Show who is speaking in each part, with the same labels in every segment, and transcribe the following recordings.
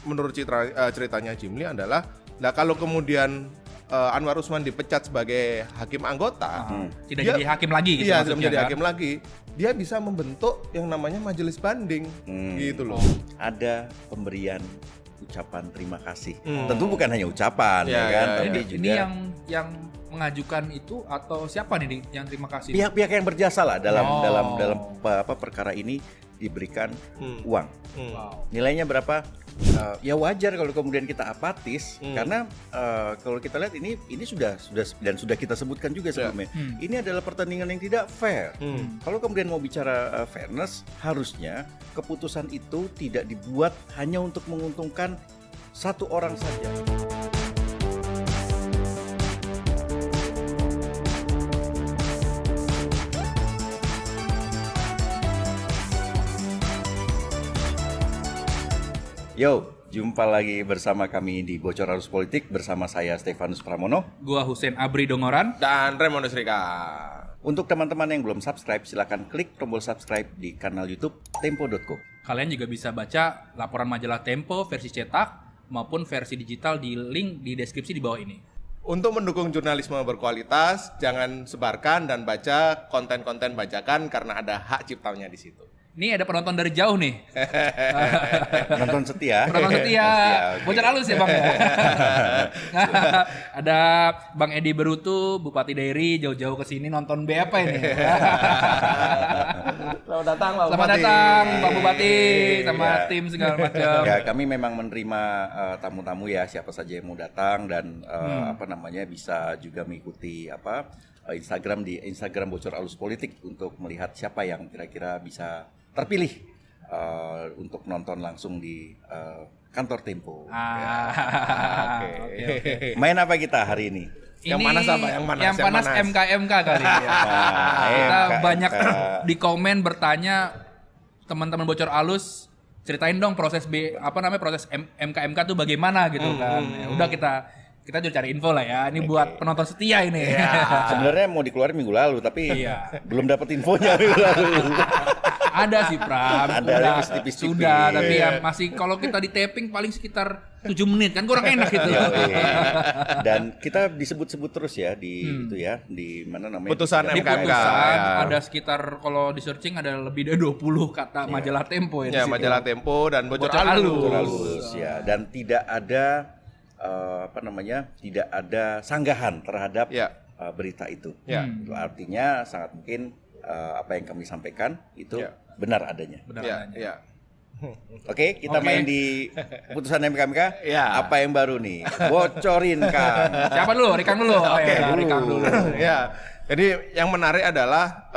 Speaker 1: menurut ceritanya Jimli adalah, nah kalau kemudian Anwar Usman dipecat sebagai hakim anggota,
Speaker 2: tidak jadi hakim lagi gitu
Speaker 1: iya,
Speaker 2: maksudnya,
Speaker 1: tidak menjadi
Speaker 2: kan?
Speaker 1: hakim lagi, dia bisa membentuk yang namanya majelis banding, gitu loh.
Speaker 3: Ada pemberian ucapan terima kasih. Tentu bukan hanya ucapan,
Speaker 1: Ya,
Speaker 3: ya kan,
Speaker 1: ya,
Speaker 3: tapi
Speaker 2: Ini
Speaker 3: juga
Speaker 2: yang mengajukan itu atau siapa nih yang terima kasih?
Speaker 3: pihak-pihak yang berjasa lah dalam perkara ini diberikan uang.
Speaker 2: Wow.
Speaker 3: Nilainya berapa? Ya wajar kalau kemudian kita apatis karena kalau kita lihat ini sudah dan sudah kita sebutkan juga sebelumnya. Ini adalah pertandingan yang tidak fair. Kalau kemudian mau bicara fairness, harusnya keputusan itu tidak dibuat hanya untuk menguntungkan satu orang saja. Yo, jumpa lagi bersama kami di Bocor Arus Politik bersama saya Stefanus Pramono.
Speaker 2: Gua Hussein Abri Dongoran.
Speaker 1: Dan Raymond Srika.
Speaker 3: Untuk teman-teman yang belum subscribe, silakan klik tombol subscribe di kanal YouTube Tempo.co.
Speaker 2: Kalian juga bisa baca laporan majalah Tempo versi cetak maupun versi digital di link di deskripsi di bawah ini.
Speaker 1: Untuk mendukung jurnalisme berkualitas, jangan sebarkan dan baca konten-konten bajakan karena ada hak ciptanya di situ.
Speaker 2: Ini ada penonton dari jauh nih.
Speaker 3: Penonton setia.
Speaker 2: Penonton setia.
Speaker 3: Oke.
Speaker 2: Bocor halus ya Bang. Ada Bang Edi Berutu, Bupati Dairi, jauh-jauh ke sini nonton B apa ini?
Speaker 1: Selamat datang, Pak
Speaker 2: Selamat
Speaker 1: Bupati.
Speaker 2: datang Pak Bupati sama
Speaker 3: Ya.
Speaker 2: tim segala macam.
Speaker 3: Ya, kami memang menerima tamu-tamu ya, siapa saja yang mau datang dan bisa juga mengikuti Instagram di Instagram Bocor Alus Politik untuk melihat siapa yang kira-kira bisa terpilih untuk nonton langsung di kantor Tempo.
Speaker 1: Oke.
Speaker 3: Main apa kita hari ini?
Speaker 1: Yang panas apa? Yang panas?
Speaker 2: Yang panas MKMK kali ya. Kita
Speaker 3: MKMK.
Speaker 2: banyak di komen bertanya teman-teman Bocor Alus, ceritain dong proses proses MKMK tuh bagaimana gitu kan. Ya udah kita juga cari info lah ya. Ini buat penonton setia ini.
Speaker 3: Sebenarnya mau dikeluarin minggu lalu tapi
Speaker 2: Iya.
Speaker 3: belum dapat infonya minggu lalu.
Speaker 2: Ada sih Pram.
Speaker 3: Ada,
Speaker 2: Udah,
Speaker 3: tipis-tipis.
Speaker 2: sudah, tapi ya masih kalau kita di taping paling sekitar 7 menit kan kurang enak gitu.
Speaker 3: Dan kita disebut-sebut terus ya di itu ya, di mana namanya?
Speaker 1: Putusan
Speaker 2: Di
Speaker 1: MKMK.
Speaker 2: putusan
Speaker 1: ya.
Speaker 2: ada sekitar kalau di searching ada lebih dari 20 kata majalah Tempo ya. di
Speaker 1: Ya,
Speaker 2: situ.
Speaker 1: majalah Tempo dan Bocor
Speaker 2: Bocor
Speaker 1: Alus.
Speaker 2: Alus.
Speaker 3: Halus ya, dan tidak ada tidak ada sanggahan terhadap
Speaker 1: Ya.
Speaker 3: berita itu.
Speaker 1: Ya.
Speaker 3: Itu artinya sangat mungkin apa yang kami sampaikan itu
Speaker 1: Ya.
Speaker 3: benar adanya.
Speaker 2: Benar
Speaker 1: Ya,
Speaker 2: adanya.
Speaker 1: ya.
Speaker 3: Oke, kita
Speaker 2: Oke.
Speaker 3: main di putusan MKMK.
Speaker 1: Ya.
Speaker 3: Apa yang baru nih? Bocorin Kang.
Speaker 2: Siapa dulu? Rikang dulu.
Speaker 1: Oke,
Speaker 2: Ya, Rikang dulu.
Speaker 1: Ya, jadi yang menarik adalah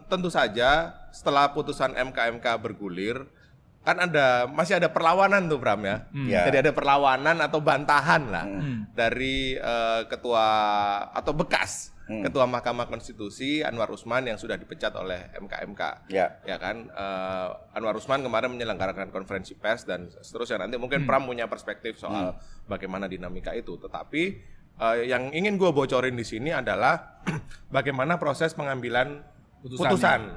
Speaker 1: tentu saja setelah putusan MKMK bergulir kan masih ada perlawanan tuh Bram ya.
Speaker 3: Ya.
Speaker 1: Jadi ada perlawanan atau bantahan lah dari ketua atau bekas ketua Mahkamah Konstitusi Anwar Usman yang sudah dipecat oleh MKMK.
Speaker 3: Ya.
Speaker 1: Ya kan Anwar Usman kemarin menyelenggarakan konferensi pers dan seterusnya, nanti mungkin Pram punya perspektif soal bagaimana dinamika itu. Tetapi yang ingin gue bocorin di sini adalah bagaimana proses pengambilan putusan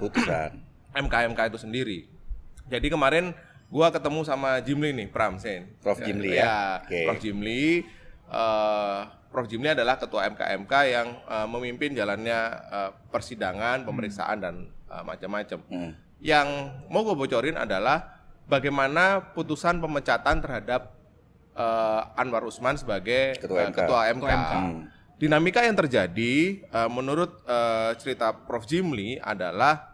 Speaker 1: MKMK itu sendiri. Jadi kemarin gua ketemu sama Jimli nih, Pram Sen.
Speaker 3: Prof. Jimli ya. Oke.
Speaker 1: Prof. Jimli. Prof. Jimli adalah ketua MKMK yang memimpin jalannya persidangan, pemeriksaan dan macam-macam. Yang mau gue bocorin adalah bagaimana putusan pemecatan terhadap Anwar Usman sebagai
Speaker 3: Ketua MK.
Speaker 1: Dinamika yang terjadi menurut cerita Prof. Jimli adalah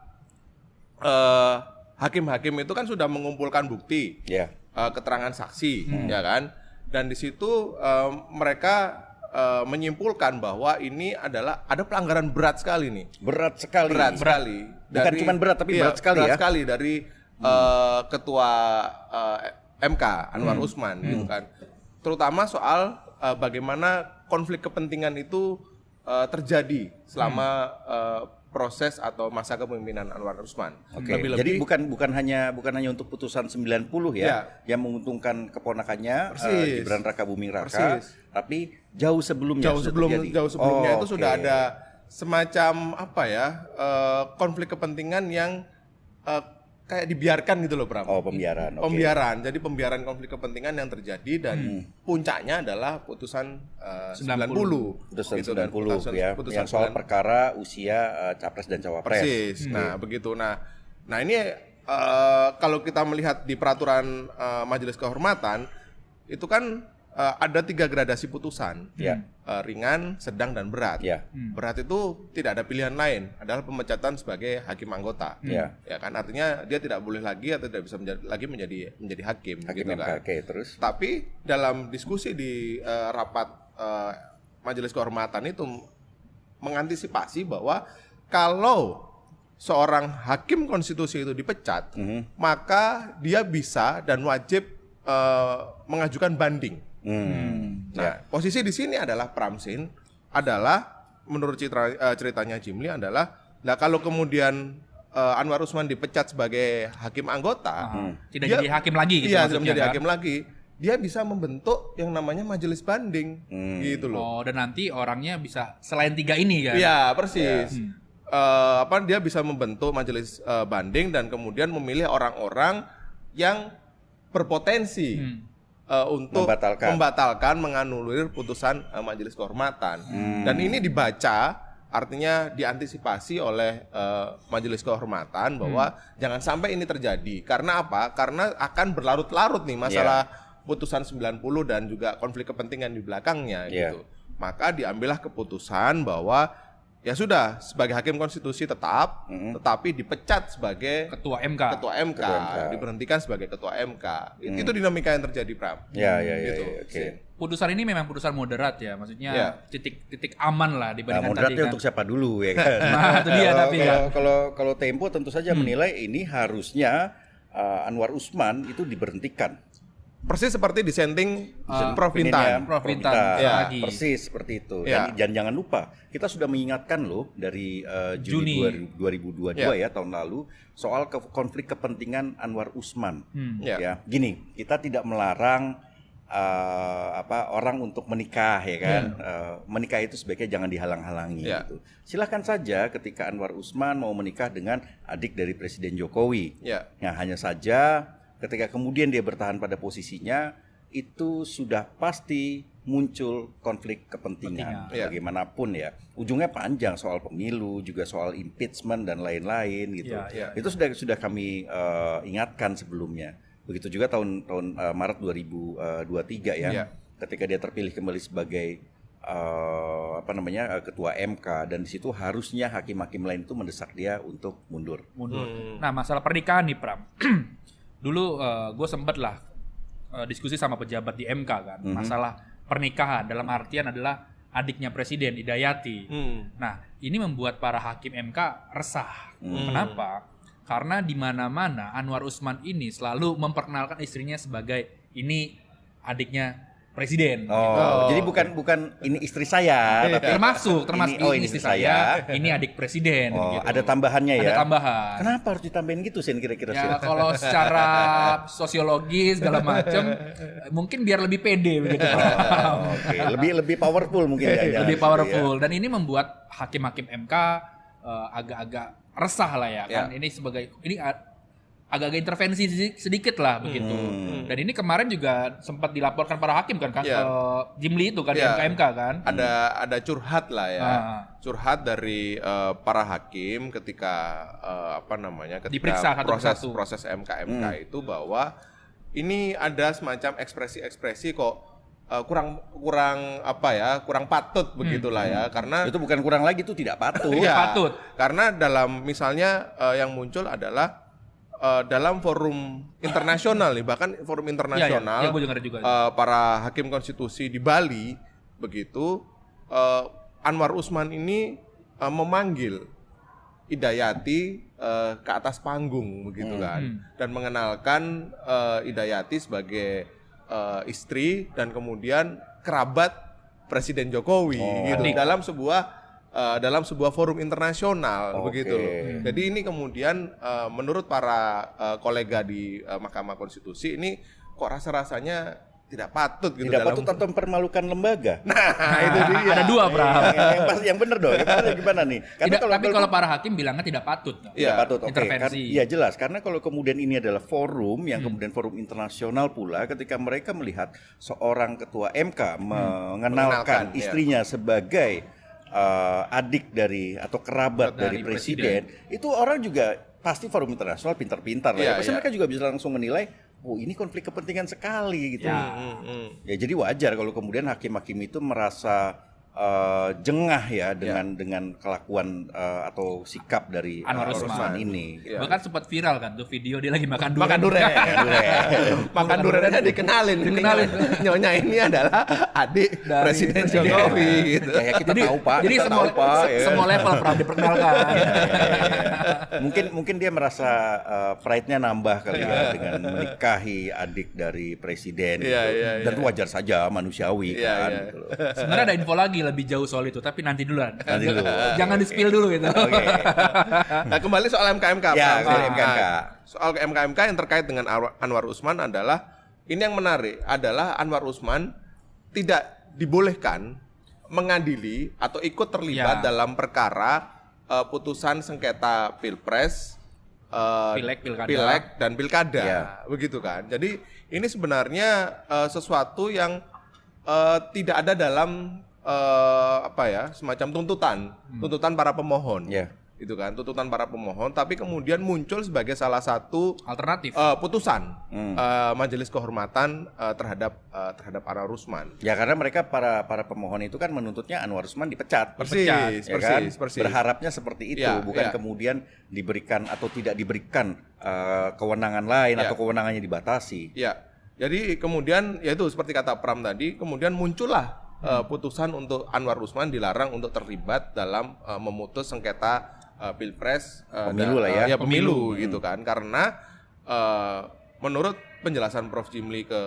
Speaker 1: hakim-hakim itu kan sudah mengumpulkan bukti,
Speaker 3: Ya.
Speaker 1: keterangan saksi, ya kan, dan di situ mereka menyimpulkan bahwa ini ada pelanggaran berat sekali nih,
Speaker 3: Berat sekali.
Speaker 1: sekali.
Speaker 3: Bukan cuma berat, tapi berat sekali ya.
Speaker 1: sekali dari ketua MK Anwar Usman, gitu kan, terutama soal bagaimana konflik kepentingan itu terjadi selama proses atau masa kepemimpinan Anwar Usman.
Speaker 3: Oke.
Speaker 1: Lebih-lebih-
Speaker 3: Jadi bukan hanya untuk putusan 90 ya, yang menguntungkan keponakannya
Speaker 1: Persis.
Speaker 3: Gibran Raka Buming Raka,
Speaker 1: Persis.
Speaker 3: tapi jauh sebelumnya
Speaker 1: jauh sebelumnya itu
Speaker 3: oke.
Speaker 1: sudah ada semacam konflik kepentingan yang kayak dibiarkan gitu loh, Bram.
Speaker 3: Oh, pembiaran. Oke.
Speaker 1: Pembiaran. Jadi pembiaran konflik kepentingan yang terjadi dan puncaknya adalah putusan 90.
Speaker 3: Putusan
Speaker 1: Gitu, dan
Speaker 3: 90 ya.
Speaker 1: putusan
Speaker 3: Yang soal
Speaker 1: 90.
Speaker 3: perkara usia capres dan cawapres.
Speaker 1: Persis. Nah, begitu. Nah ini kalau kita melihat di peraturan Majelis Kehormatan itu kan ada 3 gradasi putusan.
Speaker 3: Ya.
Speaker 1: Ringan, sedang, dan berat.
Speaker 3: Ya.
Speaker 1: Berat itu tidak ada pilihan lain, adalah pemecatan sebagai hakim anggota.
Speaker 3: Ya.
Speaker 1: Ya kan, artinya dia tidak boleh lagi atau tidak bisa menjadi hakim.
Speaker 3: Hakim
Speaker 1: gitu
Speaker 3: MK.
Speaker 1: kan.
Speaker 3: Oke, terus.
Speaker 1: Tapi dalam diskusi di rapat Majelis Kehormatan itu mengantisipasi bahwa kalau seorang hakim konstitusi itu dipecat, maka dia bisa dan wajib mengajukan banding. Nah, posisi di sini adalah Pramsin adalah menurut ceritanya Jimli adalah, nah kalau kemudian Anwar Usman dipecat sebagai hakim anggota,
Speaker 2: Tidak jadi hakim lagi gitu
Speaker 1: iya,
Speaker 2: maksudnya,
Speaker 1: tidak menjadi
Speaker 2: kan?
Speaker 1: hakim lagi, dia bisa membentuk yang namanya majelis banding, gitu loh.
Speaker 2: Oh, dan nanti orangnya bisa selain 3 ini kan?
Speaker 1: Iya, persis. Dia bisa membentuk majelis banding dan kemudian memilih orang-orang yang berpotensi untuk membatalkan, menganulir putusan Majelis Kehormatan. Dan ini dibaca, artinya diantisipasi oleh Majelis Kehormatan bahwa jangan sampai ini terjadi. Karena apa? Karena akan berlarut-larut nih masalah putusan 90 dan juga konflik kepentingan di belakangnya gitu. Maka diambillah keputusan bahwa ya sudah, sebagai hakim konstitusi tetap, tetapi dipecat sebagai
Speaker 2: Ketua MK.
Speaker 1: Ketua MK, diberhentikan sebagai Ketua MK. Itu dinamika yang terjadi, Pram.
Speaker 3: Ya,
Speaker 1: Gitu.
Speaker 3: oke.
Speaker 2: Putusan ini memang putusan moderat ya, maksudnya
Speaker 1: Ya.
Speaker 2: titik aman lah
Speaker 3: Nah,
Speaker 2: dibandingkan tadi
Speaker 3: moderatnya
Speaker 2: kan.
Speaker 3: untuk siapa dulu ya kan?
Speaker 2: Nah, itu dia tapi kan.
Speaker 3: Kalau Tempo tentu saja menilai ini harusnya Anwar Usman itu diberhentikan.
Speaker 1: Persis seperti dissenting Prof. Intan.
Speaker 2: Prof. Intan.
Speaker 1: Ya,
Speaker 2: lagi.
Speaker 3: Persis seperti itu.
Speaker 1: Ya.
Speaker 3: Dan jangan lupa, kita sudah mengingatkan loh dari Juni 2022 ya tahun lalu soal konflik kepentingan Anwar Usman. Ya, gini, kita tidak melarang orang untuk menikah ya kan. Menikah itu sebaiknya jangan dihalang-halangi gitu. Silahkan saja ketika Anwar Usman mau menikah dengan adik dari Presiden Jokowi. Nah, hanya saja ketika kemudian dia bertahan pada posisinya, itu sudah pasti muncul konflik kepentingan. Bagaimanapun ya, ujungnya panjang, soal pemilu, juga soal impeachment dan lain-lain gitu. Itu sudah kami ingatkan sebelumnya. Begitu juga tahun Maret 2023 ya, ketika dia terpilih kembali sebagai Ketua MK, dan di situ harusnya hakim-hakim lain itu mendesak dia untuk mundur.
Speaker 2: Nah, masalah pernikahan nih, Pram. Dulu gue sempet lah diskusi sama pejabat di MK kan, masalah pernikahan dalam artian adalah adiknya Presiden, Hidayati. Nah, ini membuat para hakim MK resah. Kenapa? Karena di mana-mana Anwar Usman ini selalu memperkenalkan istrinya sebagai ini adiknya Presiden.
Speaker 3: Jadi bukan ini istri saya, tapi
Speaker 2: termasuk ini istri saya, ini adik Presiden. Gitu.
Speaker 3: Ada tambahannya ya.
Speaker 2: Ada tambahan.
Speaker 3: Kenapa harus ditambahin gitu Sen kira-kira?
Speaker 2: Ya kalau secara sosiologis segala macam mungkin biar lebih pede begitu.
Speaker 3: Lebih powerful mungkin ya.
Speaker 2: Lebih powerful dan ini membuat hakim-hakim MK agak-agak resah lah ya kan. Ini agak-agak intervensi sedikit lah begitu. Dan ini kemarin juga sempat dilaporkan para hakim kan ke Jimli itu kan di MK kan.
Speaker 1: Ada curhat lah ya. Curhat dari para hakim ketika ketika
Speaker 2: diperiksa
Speaker 1: proses MK itu bahwa ini ada semacam ekspresi-ekspresi kok kurang patut begitulah ya, karena
Speaker 3: itu bukan kurang lagi, itu tidak patut.
Speaker 2: Patut.
Speaker 1: Karena dalam misalnya yang muncul adalah dalam forum internasional nih, bahkan forum internasional,
Speaker 2: ya, gue dengar juga.
Speaker 1: Para hakim konstitusi di Bali begitu, Anwar Usman ini memanggil Hidayati ke atas panggung begitu kan, dan mengenalkan Hidayati sebagai istri dan kemudian kerabat Presiden Jokowi gitu, dalam sebuah forum internasional begitu loh. Jadi ini kemudian menurut para kolega di Mahkamah Konstitusi ini kok rasa-rasanya tidak patut gitu
Speaker 3: Tidak
Speaker 1: dalam
Speaker 3: patut atau mempermalukan lembaga.
Speaker 1: Nah, itu dia.
Speaker 2: Ada dua, Pram.
Speaker 3: Yang benar dong. Gimana nih?
Speaker 2: Tapi kalau para hakim bilangnya tidak patut.
Speaker 3: Tidak
Speaker 1: Iya,
Speaker 3: patut, oke.
Speaker 2: intervensi.
Speaker 3: Iya jelas, karena kalau kemudian ini adalah forum yang kemudian forum internasional pula, ketika mereka melihat seorang ketua MK mengenalkan
Speaker 1: Mengenalkan,
Speaker 3: istrinya sebagai adik dari atau kerabat dari presiden, itu orang juga pasti forum internasional pintar-pintar lah.
Speaker 1: Iya,
Speaker 3: Ya. Pasti
Speaker 1: iya.
Speaker 3: mereka juga bisa langsung menilai, oh ini konflik kepentingan sekali gitu. Ya jadi wajar kalau kemudian hakim-hakim itu merasa jengah ya dengan kelakuan atau sikap dari
Speaker 2: Anwar
Speaker 3: Usman
Speaker 2: Usman
Speaker 3: ini.
Speaker 1: Iya.
Speaker 2: Bahkan sempat viral kan tuh video dia lagi makan durian.
Speaker 1: Makan durian. Makan duriannya dikenalin. Nyonya ini adalah adik
Speaker 2: Dari
Speaker 1: Presiden
Speaker 2: Presiden.
Speaker 1: Jokowi gitu.
Speaker 3: Ya kita tahu Pak.
Speaker 2: Jadi
Speaker 3: kita
Speaker 2: semua,
Speaker 3: tahu, Pak, ya.
Speaker 2: semua level pernah diperkenalkan.
Speaker 3: mungkin dia merasa pride-nya nambah kali ya dengan menikahi adik dari presiden
Speaker 1: Iya,
Speaker 3: gitu.
Speaker 1: iya,
Speaker 3: Dan itu wajar saja manusiawi
Speaker 1: Iya,
Speaker 3: kan
Speaker 1: iya.
Speaker 3: gitu loh.
Speaker 2: Sebenarnya ada info lagi lebih jauh soal itu, tapi nanti duluan.
Speaker 3: Nanti dulu.
Speaker 2: Jangan di-spill dulu gitu.
Speaker 3: Oke.
Speaker 1: Nah, kembali soal MKMK.
Speaker 3: Ya,
Speaker 1: Pak.
Speaker 3: soal MKMK.
Speaker 1: Soal MKMK yang terkait dengan Anwar Usman adalah ini yang menarik adalah Anwar Usman tidak dibolehkan mengadili atau ikut terlibat
Speaker 2: Ya.
Speaker 1: dalam perkara putusan sengketa Pilpres,
Speaker 2: Pileg, pilkada.
Speaker 1: Pileg dan pilkada,
Speaker 3: Ya.
Speaker 1: begitu kan. Jadi ini sebenarnya sesuatu yang tidak ada dalam semacam tuntutan para pemohon.
Speaker 3: Ya.
Speaker 1: Itu kan tuntutan para pemohon, tapi kemudian muncul sebagai salah satu
Speaker 2: Alternatif.
Speaker 1: putusan Majelis Kehormatan terhadap Anwar Usman.
Speaker 3: Ya karena mereka para pemohon itu kan menuntutnya Anwar Usman dipecat.
Speaker 1: Persis,
Speaker 3: Ya kan?
Speaker 1: persis.
Speaker 3: Berharapnya seperti itu,
Speaker 1: Ya,
Speaker 3: bukan
Speaker 1: ya.
Speaker 3: kemudian diberikan atau tidak diberikan kewenangan lain
Speaker 1: Ya.
Speaker 3: atau kewenangannya dibatasi.
Speaker 1: Ya, jadi kemudian yaitu seperti kata Pram tadi, kemudian muncullah putusan untuk Anwar Usman dilarang untuk terlibat dalam memutus sengketa Pilpres,
Speaker 3: Pemilu lah ya.
Speaker 1: pemilu gitu kan, karena menurut penjelasan Prof Jimli ke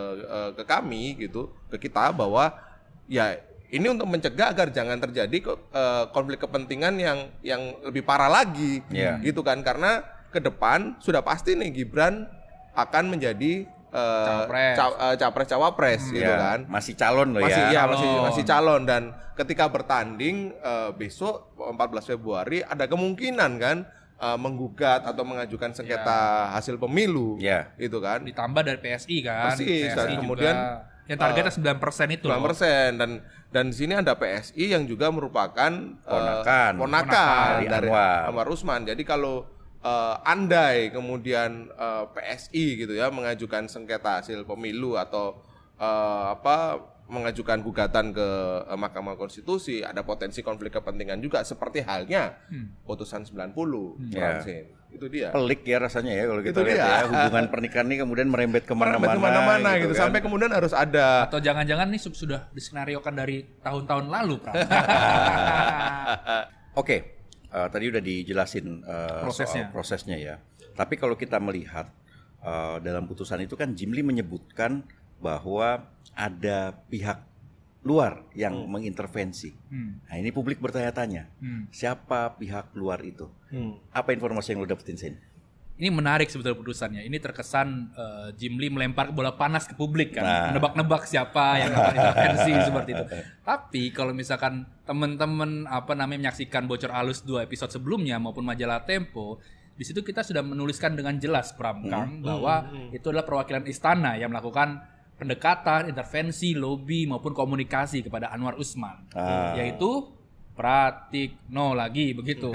Speaker 1: kami gitu, ke kita bahwa ya ini untuk mencegah agar jangan terjadi konflik kepentingan yang lebih parah lagi,
Speaker 3: Iya.
Speaker 1: gitu kan, karena ke depan sudah pasti nih Gibran akan menjadi capres cawapres gitu
Speaker 3: Ya,
Speaker 1: kan,
Speaker 3: masih calon loh
Speaker 1: masih
Speaker 3: ya.
Speaker 1: masih calon, dan ketika bertanding besok 14 Februari ada kemungkinan kan menggugat atau mengajukan sengketa hasil pemilu,
Speaker 3: Ya.
Speaker 1: gitu kan.
Speaker 2: Ditambah dari PSI kan.
Speaker 1: Persis, dan
Speaker 2: PSI
Speaker 1: kemudian,
Speaker 2: juga, yang targetnya 9% itu.
Speaker 1: 9% dan di sini ada PSI yang juga merupakan
Speaker 3: Ponakan
Speaker 1: dari
Speaker 3: Anwar.
Speaker 1: Anwar Usman. Jadi kalau andai kemudian PSI gitu ya mengajukan sengketa hasil pemilu atau mengajukan gugatan ke Mahkamah Konstitusi, ada potensi konflik kepentingan juga seperti halnya putusan 90.
Speaker 3: Ya.
Speaker 1: Itu dia.
Speaker 3: Pelik ya rasanya ya kalau kita
Speaker 1: Itu
Speaker 3: lihat
Speaker 1: dia.
Speaker 3: ya, hubungan pernikahan ini kemudian merembet
Speaker 1: Kemana-mana gitu,
Speaker 3: kan.
Speaker 1: sampai kemudian harus ada
Speaker 2: Atau jangan-jangan nih sudah diskenariokan dari tahun-tahun lalu, Pram.
Speaker 3: Oke, tadi udah dijelasin
Speaker 2: Prosesnya.
Speaker 3: soal prosesnya ya. Tapi kalau kita melihat dalam putusan itu kan Jimli menyebutkan bahwa ada pihak luar yang mengintervensi. Nah ini publik bertanya-tanya, siapa pihak luar itu? Apa informasi yang lo dapetin, Sen?
Speaker 2: Ini menarik sebetulnya putusannya. Ini terkesan Jimli melempar bola panas ke publik kan,
Speaker 3: Nah.
Speaker 2: menebak-nebak siapa yang akan intervensi seperti itu. Tapi kalau misalkan teman-teman menyaksikan Bocor Alus 2 episode sebelumnya maupun majalah Tempo, di situ kita sudah menuliskan dengan jelas Kang, bahwa itu adalah perwakilan istana yang melakukan pendekatan, intervensi, lobby maupun komunikasi kepada Anwar Usman, yaitu Pratikno lagi begitu.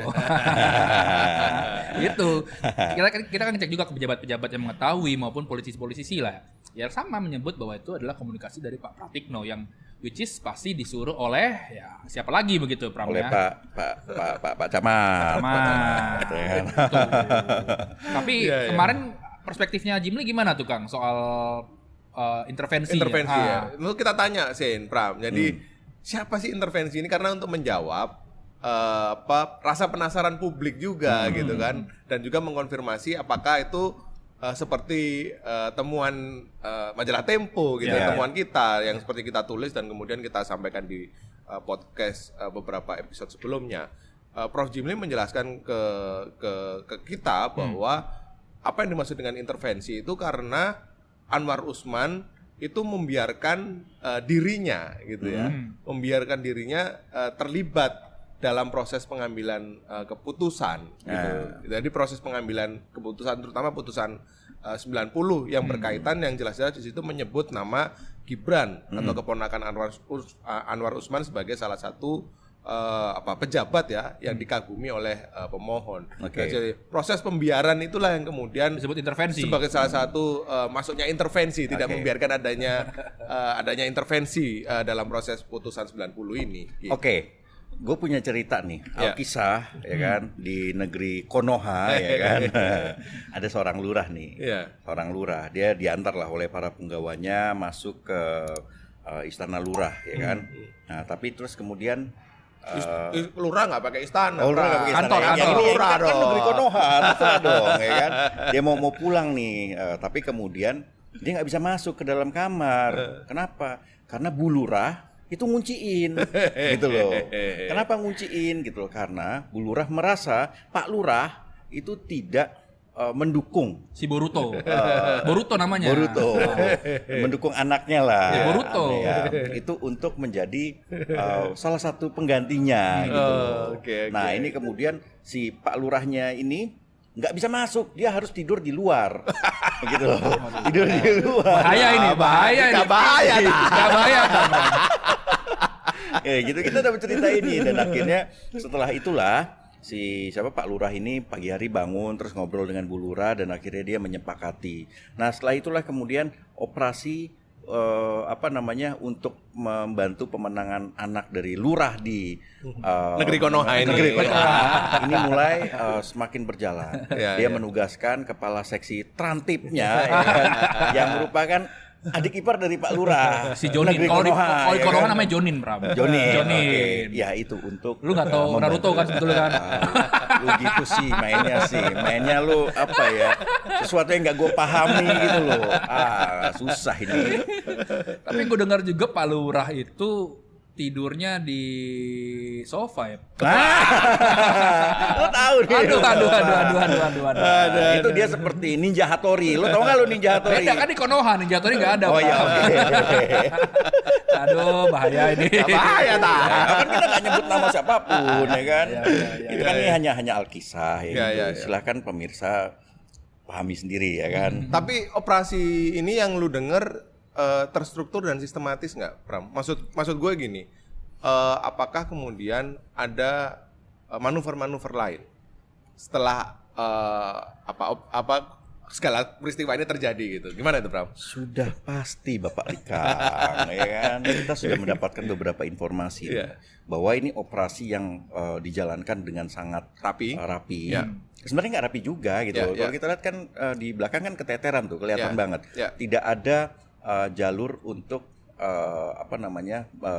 Speaker 2: Gitu. Kita kan cek juga ke pejabat-pejabat yang mengetahui maupun politisi-politisi lah. Ya sama menyebut bahwa itu adalah komunikasi dari Pak Pratikno yang which is pasti disuruh oleh ya siapa lagi begitu Pram
Speaker 3: Oleh
Speaker 2: ya.
Speaker 3: Pak Camat.
Speaker 2: Camat. Betul. Tapi
Speaker 1: Iya, iya.
Speaker 2: kemarin perspektifnya Jimli gimana tuh Kang soal intervensi
Speaker 1: ya. Lalu kita tanya Sen, Pram. Jadi siapa sih intervensi ini? Karena untuk menjawab rasa penasaran publik juga gitu kan, dan juga mengkonfirmasi apakah itu seperti temuan majalah Tempo gitu,
Speaker 3: Yeah.
Speaker 1: temuan kita yang seperti kita tulis dan kemudian kita sampaikan di podcast beberapa episode sebelumnya. Prof Jimli menjelaskan ke kita bahwa apa yang dimaksud dengan intervensi itu karena Anwar Usman itu membiarkan dirinya gitu ya, membiarkan dirinya terlibat dalam proses pengambilan keputusan gitu. Jadi proses pengambilan keputusan terutama putusan 90 yang berkaitan yang jelas-jelas di situ menyebut nama Gibran atau keponakan Anwar Usman sebagai salah satu pejabat ya yang dikagumi oleh pemohon. Jadi proses pembiaran itulah yang kemudian
Speaker 2: disebut intervensi
Speaker 1: sebagai salah satu masuknya intervensi, tidak membiarkan adanya intervensi dalam proses putusan 90 ini. Gitu.
Speaker 3: Gue punya cerita nih, Alkisah ya kan, di negeri Konoha ya kan. Ada seorang lurah nih. Seorang lurah, dia diantar lah oleh para penggawanya masuk ke istana lurah ya kan. Nah, tapi terus kemudian
Speaker 1: lurah nggak pakai istana.
Speaker 3: Lurah nggak pakai istana.
Speaker 2: Kantor.
Speaker 3: Lurah kan negeri Konoha, terserah dong ya kan. Dia mau pulang nih, tapi kemudian dia nggak bisa masuk ke dalam kamar. Kenapa? Karena Bu Lurah itu ngunciin gitu loh. Kenapa ngunciin gitu loh? Karena Bu Lurah merasa Pak Lurah itu tidak mendukung
Speaker 2: si Boruto. Boruto namanya.
Speaker 3: Boruto. Mendukung anaknya lah.
Speaker 2: Boruto.
Speaker 3: Itu untuk menjadi salah satu penggantinya gitu loh. Nah, ini kemudian si Pak Lurahnya ini nggak bisa masuk, dia harus tidur di luar, gitu loh. Tidur di luar.
Speaker 2: Bahaya ini. Bahaya.
Speaker 3: Ya gitu kita dapat cerita ini dan akhirnya setelah itulah Pak Lurah ini pagi hari bangun terus ngobrol dengan Bu Lurah dan akhirnya dia menyepakati. Nah setelah itulah kemudian operasi untuk membantu pemenangan anak dari lurah di
Speaker 1: negeri Konoha ini.
Speaker 3: Ini mulai semakin berjalan. Dia menugaskan kepala seksi Trantipnya yang merupakan adik ipar dari Pak Lurah.
Speaker 2: Si Jonin. Kalau di Konoha namanya Jonin, Bram.
Speaker 3: Jonin. Ya itu untuk
Speaker 2: lu nggak tahu Naruto kan sebetulnya kan.
Speaker 3: Lu gitu sih mainnya lu apa ya, sesuatu yang nggak gue pahami gitu loh. Susah ini.
Speaker 2: Tapi gue dengar juga Pak Lurah itu tidurnya di sofa ya.
Speaker 3: Lo tahu nih.
Speaker 2: Aduh.
Speaker 3: Itu dia seperti Ninja Hattori. Lo tau nggak lo Ninja Hattori?
Speaker 2: Beda kan di Konoha, Ninja Hattori nggak ada.
Speaker 3: Oh iya, oke.
Speaker 2: Aduh, bahaya ini.
Speaker 3: Bahaya kan kita nggak nyebut nama siapapun ya kan. Itu kan ini hanya Alkisah ya. Silahkan pemirsa pahami sendiri ya kan.
Speaker 1: Tapi operasi ini yang lu denger terstruktur dan sistematis nggak, Pram? Maksud gue gini, apakah kemudian ada manuver-manuver lain setelah segala peristiwa ini terjadi gitu? Gimana itu, Pram?
Speaker 3: Sudah pasti Bapak Rikang, ya kan? Kita sudah mendapatkan beberapa informasi bahwa ini operasi yang dijalankan dengan sangat rapi. Sebenarnya nggak rapi juga gitu. Kalau kita lihat kan di belakang kan keteteran tuh, kelihatan banget. Tidak ada jalur untuk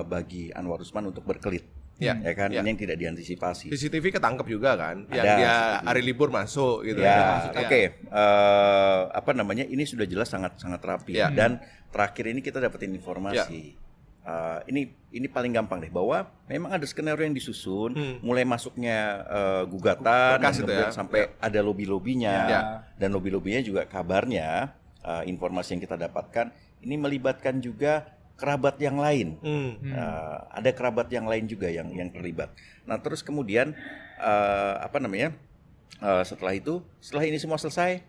Speaker 3: bagi Anwar Usman untuk berkelit. Ya kan, ini yang tidak diantisipasi.
Speaker 1: CCTV ketangkep juga kan, yang dia hari libur masuk gitu.
Speaker 3: Ini sudah jelas sangat rapi. Dan terakhir ini kita dapetin informasi. Ini paling gampang deh, bahwa memang ada skenario yang disusun, mulai masuknya gugatan, kemudian sampai ada lobby-lobbynya, dan lobby-lobbynya juga kabarnya informasi yang kita dapatkan ini melibatkan juga kerabat yang lain. Ada kerabat yang lain juga yang terlibat. Nah terus kemudian setelah ini semua selesai,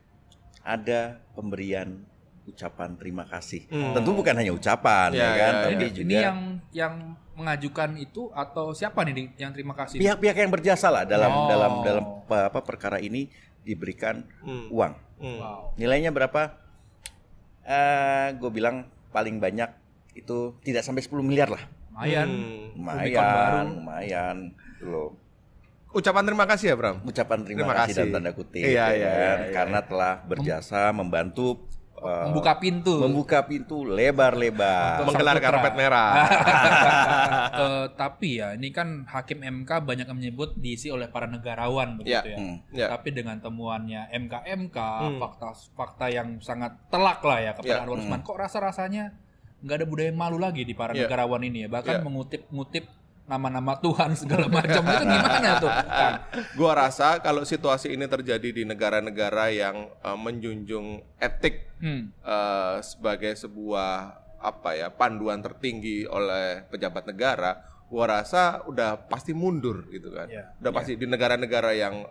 Speaker 3: ada pemberian ucapan terima kasih. Tentu bukan hanya ucapan, tapi juga
Speaker 2: ini yang mengajukan itu atau siapa nih yang terima kasih?
Speaker 3: Pihak-pihak yang berjasa lah dalam perkara ini diberikan uang. Nilainya berapa? Gue bilang paling banyak itu tidak sampai 10 miliar lah. Lumayan loh.
Speaker 1: Ucapan terima kasih ya, Bram?
Speaker 3: Ucapan terima kasih dan tanda kutip. Karena telah berjasa membantu membuka pintu lebar-lebar,
Speaker 1: menggelar karpet merah.
Speaker 2: Tapi ya ini kan Hakim MK banyak yang menyebut diisi oleh para negarawan begitu ya. Tapi dengan temuannya MK fakta yang sangat telak lah ya kepada Anwar Usman, kok rasanya nggak ada budaya malu lagi di para negarawan ini ya, bahkan mengutip nama-nama Tuhan segala macam. Itu gimana tuh?
Speaker 1: Gua rasa kalau situasi ini terjadi di negara-negara yang menjunjung etik sebagai sebuah panduan tertinggi oleh pejabat negara, gua rasa udah pasti mundur gitu kan. Udah pasti di negara-negara yang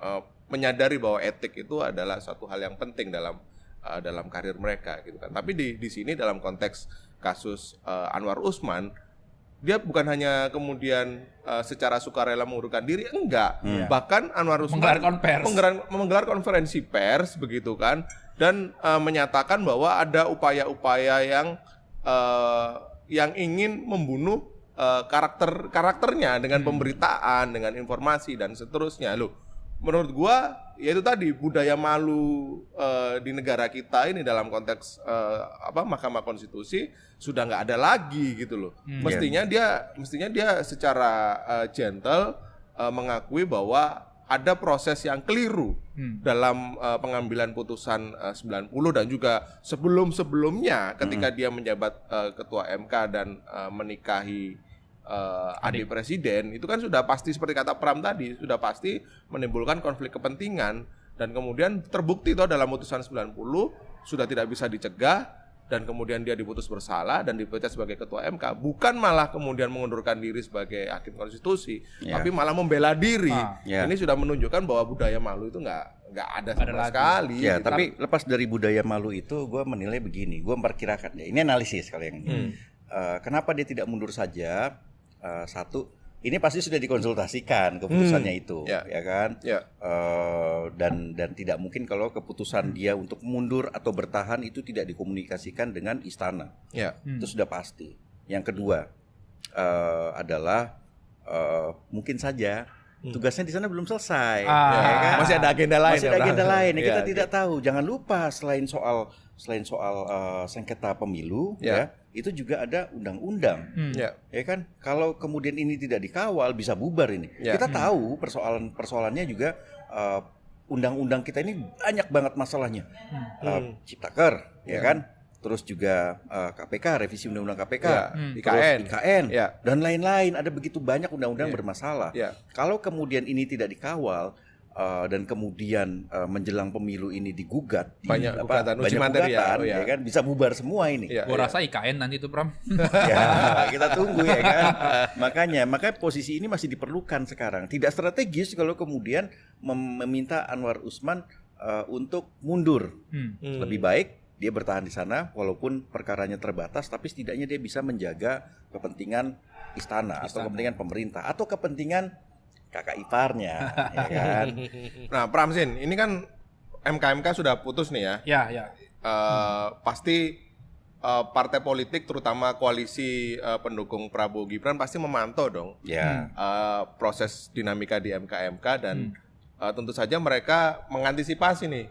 Speaker 1: menyadari bahwa etik itu adalah suatu hal yang penting dalam karir mereka gitu kan. Tapi di sini dalam konteks kasus Anwar Usman, dia bukan hanya kemudian secara sukarela mengundurkan diri, enggak. Bahkan Anwar Usman menggelar konferensi pers begitu kan, dan menyatakan bahwa ada upaya-upaya yang ingin membunuh karakternya dengan pemberitaan, dengan informasi dan seterusnya. Loh, menurut gua ya itu tadi budaya malu di negara kita ini dalam konteks Mahkamah Konstitusi sudah nggak ada lagi gitu loh. Mestinya dia secara gentle mengakui bahwa ada proses yang keliru dalam pengambilan putusan 90 dan juga sebelum-sebelumnya ketika dia menjabat ketua MK dan menikahi adik presiden, itu kan sudah pasti seperti kata Pram tadi, sudah pasti menimbulkan konflik kepentingan, dan kemudian terbukti itu dalam putusan 90 sudah tidak bisa dicegah, dan kemudian dia diputus bersalah dan dipecat sebagai ketua MK, bukan malah kemudian mengundurkan diri sebagai hakim konstitusi, tapi malah membela diri. Ini sudah menunjukkan bahwa budaya malu itu nggak ada sama sekali.
Speaker 3: Ya, tapi lepas dari budaya malu itu, gue menilai begini, gue memperkirakan ya, ini analisis kalian. Kenapa dia tidak mundur saja? Satu, ini pasti sudah dikonsultasikan keputusannya itu, ya kan? Dan tidak mungkin kalau keputusan dia untuk mundur atau bertahan itu tidak dikomunikasikan dengan istana. Itu sudah pasti. Yang kedua adalah mungkin saja tugasnya di sana belum selesai, ya kan?
Speaker 1: Masih ada agenda lain.
Speaker 3: Masih ada agenda lain. Kita tidak tahu. Jangan lupa selain soal sengketa pemilu, ya, itu juga ada undang-undang, ya kan? Kalau kemudian ini tidak dikawal, bisa bubar ini. Kita tahu persoalannya juga undang-undang kita ini banyak banget masalahnya. Ciptaker, ya kan? Terus juga KPK, revisi undang-undang KPK, IKN, dan lain-lain. Ada begitu banyak undang-undang bermasalah. Kalau kemudian ini tidak dikawal, dan kemudian menjelang pemilu ini digugat,
Speaker 1: banyak gugatan,
Speaker 3: ya kan, bisa bubar semua ini.
Speaker 2: Gua rasa IKN nanti tuh, Pram.
Speaker 3: Ya, kita tunggu ya kan. Makanya posisi ini masih diperlukan sekarang. Tidak strategis kalau kemudian meminta Anwar Usman untuk mundur. Lebih baik dia bertahan di sana walaupun perkaranya terbatas, tapi setidaknya dia bisa menjaga kepentingan istana. Atau kepentingan pemerintah atau kepentingan kakak iparnya, ya kan.
Speaker 1: Nah, Pramsin, ini kan MK sudah putus nih ya. Pasti partai politik, terutama koalisi pendukung Prabowo Gibran pasti memantau dong proses dinamika di MK dan tentu saja mereka mengantisipasi nih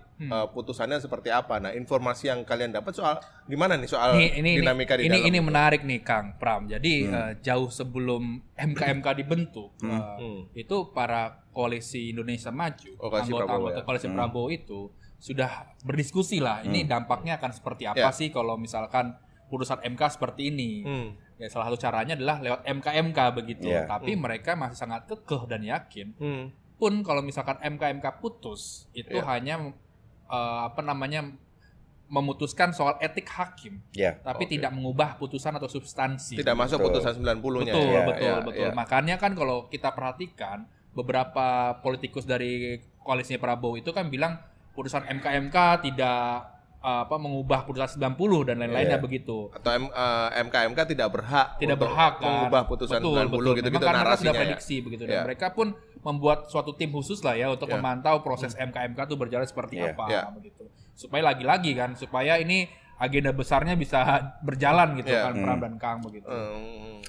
Speaker 1: putusannya seperti apa. Nah, informasi yang kalian dapat soal gimana nih soal dinamika di dalam
Speaker 2: ini menarik nih Kang Pram. Jadi jauh sebelum MK dibentuk, itu para koalisi Indonesia Maju, anggota koalisi Prabowo itu sudah berdiskusi lah. Ini dampaknya akan seperti apa sih kalau misalkan putusan MK seperti ini. Ya, salah satu caranya adalah lewat MK begitu. Tapi mereka masih sangat kekeh dan yakin. Pun kalau misalkan MK putus itu hanya memutuskan soal etik hakim, tapi tidak mengubah putusan atau substansi.
Speaker 1: Tidak masuk putusan 90-nya.
Speaker 2: Betul. Makanya kan kalau kita perhatikan beberapa politikus dari koalisinya Prabowo itu kan bilang putusan MK tidak mengubah putusan 90 dan lain-lainnya begitu.
Speaker 1: Atau MK tidak berhak
Speaker 2: kan
Speaker 1: mengubah putusan 90 gitu
Speaker 2: narasinya. Mereka sudah
Speaker 1: prediksi
Speaker 2: begitu dan mereka pun membuat suatu tim khusus lah ya untuk memantau proses MK itu berjalan seperti apa begitu. Supaya lagi-lagi kan supaya ini agenda besarnya bisa berjalan gitu kan Pram dan Kang begitu.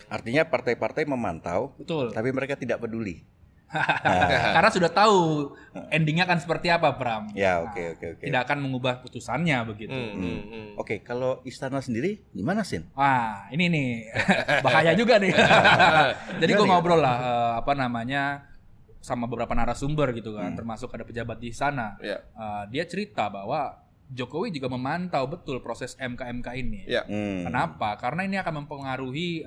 Speaker 3: Artinya partai-partai memantau,
Speaker 2: betul.
Speaker 3: Tapi mereka tidak peduli.
Speaker 2: Karena sudah tahu endingnya kan seperti apa, Pram.
Speaker 3: Oke.
Speaker 2: Tidak akan mengubah putusannya begitu.
Speaker 3: Oke, kalau istana sendiri gimana, Sin?
Speaker 2: Wah, ini nih bahaya juga nih. Jadi gue ngobrol lah sama beberapa narasumber gitu kan, termasuk ada pejabat di sana. Dia cerita bahwa Jokowi juga memantau betul proses MK ini. Kenapa? Karena ini akan mempengaruhi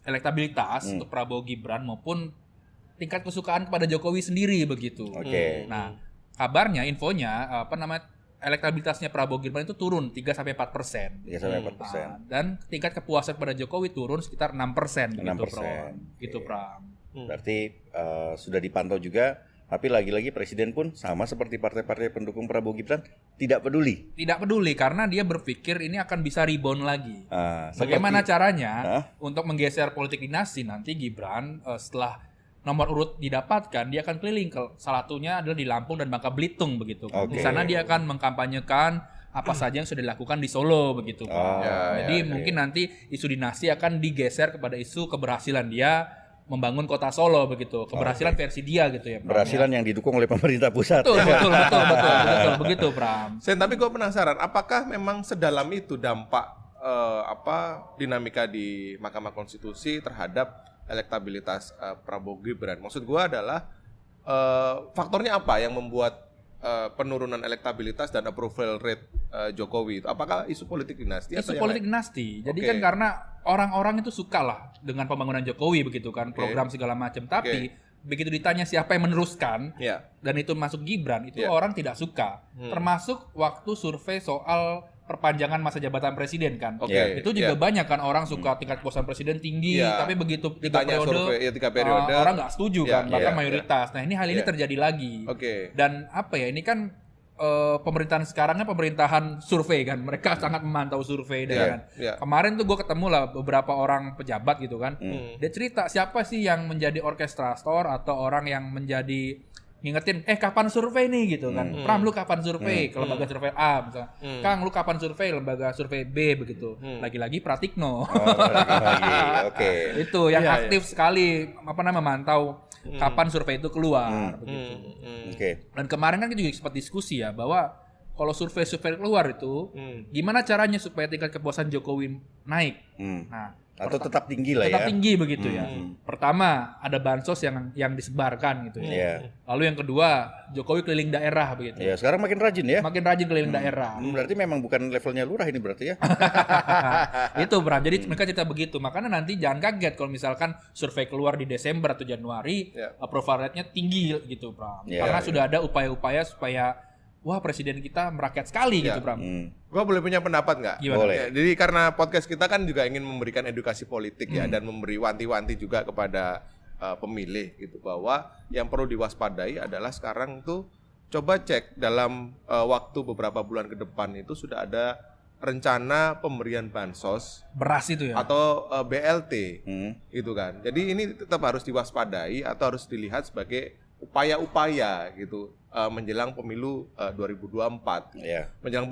Speaker 2: elektabilitas untuk Prabowo Gibran maupun tingkat kesukaan kepada Jokowi sendiri begitu. Nah, kabarnya, infonya elektabilitasnya Prabowo Gibran itu turun 3-4%.
Speaker 3: 3-4%.
Speaker 2: Dan tingkat kepuasan pada Jokowi turun sekitar 6% gitu,
Speaker 3: 6%.
Speaker 2: Gitu, Pram.
Speaker 3: Berarti sudah dipantau juga, tapi lagi-lagi presiden pun sama seperti partai-partai pendukung Prabowo Gibran tidak peduli.
Speaker 2: Tidak peduli karena dia berpikir ini akan bisa rebound lagi.
Speaker 3: Seperti-
Speaker 2: Bagaimana caranya untuk menggeser politik dinasti nanti Gibran setelah nomor urut didapatkan, dia akan keliling ke salah satunya adalah di Lampung dan Bangka Belitung begitu.
Speaker 3: Oke.
Speaker 2: Di sana dia akan mengkampanyekan apa saja yang sudah dilakukan di Solo begitu. Jadi mungkin nanti isu dinasti akan digeser kepada isu keberhasilan dia membangun kota Solo begitu. Keberhasilan versi dia gitu ya, Pram.
Speaker 3: Berhasilan yang didukung oleh pemerintah pusat.
Speaker 2: Betul begitu, Pram.
Speaker 1: Sen, tapi gue penasaran, apakah memang sedalam itu dampak dinamika di Mahkamah Konstitusi terhadap elektabilitas Prabowo Gibran? Maksud gue adalah faktornya apa yang membuat penurunan elektabilitas dan approval rate Jokowi itu? Apakah isu politik dinasti?
Speaker 2: Isu
Speaker 1: atau yang
Speaker 2: politik
Speaker 1: lain?
Speaker 2: dinasti. Jadi
Speaker 1: Oke.
Speaker 2: kan karena orang-orang itu suka lah dengan pembangunan Jokowi begitu kan, program segala macam. Tapi begitu ditanya siapa yang meneruskan
Speaker 1: Ya.
Speaker 2: dan itu masuk Gibran, itu orang tidak suka. Termasuk waktu survei soal perpanjangan masa jabatan presiden kan.
Speaker 1: Oke.
Speaker 2: Itu juga banyak kan orang suka tingkat kepuasan presiden tinggi,
Speaker 1: Iya.
Speaker 2: tapi begitu tiga
Speaker 1: Ditanya
Speaker 2: periode,
Speaker 1: survei, 3 periode.
Speaker 2: orang nggak setuju
Speaker 1: Iya,
Speaker 2: kan, bahkan
Speaker 1: iya,
Speaker 2: mayoritas. Nah ini hal ini terjadi lagi.
Speaker 1: Oke.
Speaker 2: Dan apa ya, ini kan pemerintahan sekarangnya pemerintahan survei kan, mereka sangat memantau survei dan kan. Kemarin tuh gue ketemu lah beberapa orang pejabat gitu kan, dia cerita siapa sih yang menjadi orkestrator atau orang yang menjadi ngingetin, kapan survei nih gitu kan, Pram lu kapan survei ke lembaga survei A misalnya, Kang lu kapan survei lembaga survei B begitu, lagi-lagi Pratikno.
Speaker 3: Oke.
Speaker 2: Itu yang aktif sekali memantau kapan survei itu keluar begitu.
Speaker 3: Oke.
Speaker 2: Dan kemarin kan kita juga sempat diskusi ya bahwa kalau survei keluar itu gimana caranya supaya tingkat kepuasan Jokowi naik. Nah,
Speaker 3: Atau tetap tinggi lah ya.
Speaker 2: tetap tinggi begitu ya. Pertama ada bansos yang disebarkan gitu ya.
Speaker 3: Iya.
Speaker 2: Lalu yang kedua Jokowi keliling daerah begitu.
Speaker 3: Ya, sekarang makin rajin ya.
Speaker 2: Makin rajin keliling daerah.
Speaker 3: Berarti memang bukan levelnya lurah ini berarti ya.
Speaker 2: Itu Bram. Jadi mereka cerita begitu. Makanya nanti jangan kaget kalau misalkan survei keluar di Desember atau Januari, approval rate-nya tinggi gitu, Bram. Karena sudah ada upaya-upaya supaya wah presiden kita merakyat sekali gitu, Bram.
Speaker 1: Gue boleh punya pendapat nggak?
Speaker 2: Gimana?
Speaker 3: Boleh.
Speaker 1: Ya, jadi karena podcast kita kan juga ingin memberikan edukasi politik ya dan memberi wanti-wanti juga kepada pemilih gitu bahwa yang perlu diwaspadai adalah sekarang tuh coba cek dalam waktu beberapa bulan ke depan itu sudah ada rencana pemberian bansos
Speaker 2: Beras itu ya.
Speaker 1: atau BLT gitu kan. Jadi ini tetap harus diwaspadai atau harus dilihat sebagai upaya-upaya gitu menjelang pemilu 2024.
Speaker 3: Iya.
Speaker 1: Menjelang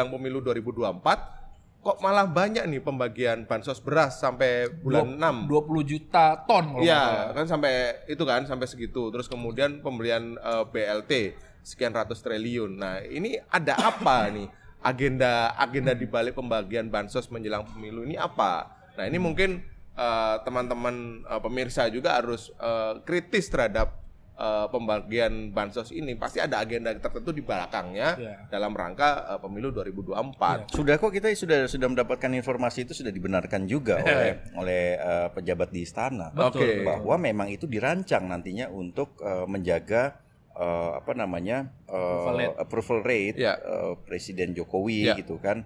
Speaker 1: pemilu 2024 kok malah banyak nih pembagian bansos beras sampai bulan 6.
Speaker 2: 20 juta ton kalau nggak salah.
Speaker 1: Iya, kan sampai segitu. Terus kemudian pemberian BLT sekian ratus triliun. Nah, ini ada apa nih? Agenda di balik pembagian bansos menjelang pemilu ini apa? Nah, ini mungkin teman-teman pemirsa juga harus kritis terhadap pembagian bansos ini. Pasti ada agenda tertentu di belakangnya dalam rangka pemilu 2024.
Speaker 3: Sudah kok kita sudah mendapatkan informasi itu sudah dibenarkan juga oleh pejabat di istana.
Speaker 1: Oke.
Speaker 3: Bahwa memang itu dirancang nantinya untuk menjaga approval rate Presiden Jokowi gitu kan.